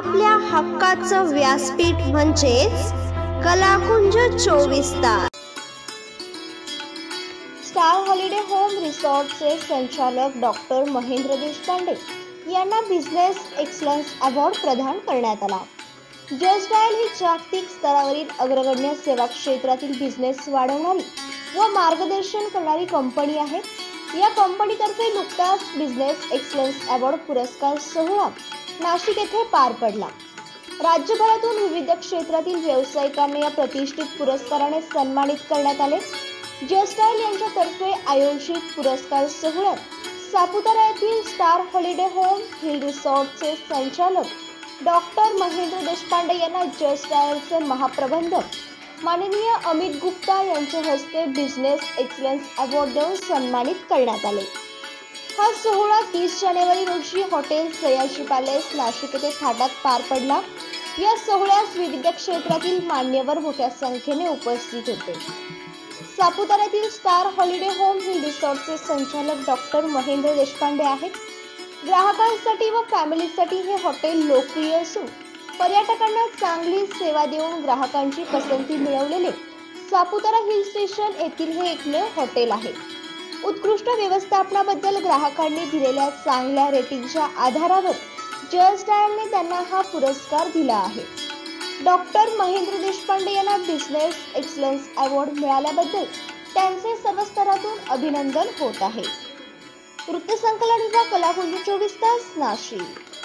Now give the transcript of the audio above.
आपल्या हक्काचं व्यासपीठ म्हणजेच कलाकुंज 24 तास। स्टार हॉलिडे होम रिसॉर्टचे संचालक डॉक्टर महेंद्र देशपांडे यांना बिझनेस एक्सलन्स अवॉर्ड प्रदान करण्यात आला। जस्ट डायल ही जागतिक स्तरावरील अग्रगण्य सेवा क्षेत्रातील बिझनेस वाढवणारी व मार्गदर्शन करणारी कंपनी आहे। या कंपनीतर्फे नुकताच बिझनेस एक्सलन्स अवॉर्ड पुरस्कार सोहळा नाशिक येथे पार पडला। राज्यभरातून विविध क्षेत्रातील व्यावसायिकांना या प्रतिष्ठित पुरस्काराने सन्मानित करण्यात आले। जस्ट डायल यांच्यातर्फे आयोजित पुरस्कार सोहळ्यात सापुतारा येथील स्टार हॉलिडे होम हिल रिसॉर्टचे संचालक डॉक्टर महेंद्र देशपांडे यांना जस्ट डायलचे महाप्रबंधक माननीय अमित गुप्ता यांच्या हस्ते बिझनेस एक्सलन्स अवॉर्ड देऊन सन्मानित करण्यात आले। हा सोहळा 30 जानेवारी रोजी हॉटेल सयाजी पॅलेस नाशिक येथे थाटात पार पडला। या सोहळ्यास विविध क्षेत्रातील मान्यवर मोठ्या संख्येने उपस्थित होते। सापुताऱ्यातील स्टार हॉलिडे होम हिल रिसॉर्टचे संचालक डॉक्टर महेंद्र देशपांडे आहेत। ग्राहकांसाठी व फॅमिलीसाठी हे हॉटेल लोकप्रिय असून पर्यटकांना चांगली सेवा देऊन ग्राहकांची पसंती मिळवलेले सापुतारा हिल स्टेशन येथील हे एकमेव हॉटेल आहे। उत्कृष्ट व्यवस्थापनाबद्दल ग्राहकांनी दिलेल्या चांगल्या रेटिंगच्या आधारावर जस्ट डायलने त्यांना हा पुरस्कार दिला आहे। डॉक्टर महेंद्र देशपांडे यांना बिझनेस एक्सलन्स अवॉर्ड मिळाल्याबद्दल त्यांचे सर्व स्तरातून अभिनंदन होत आहे। वृत्तसंकलन विभाग कलाकुंज 24 तास नाशिक।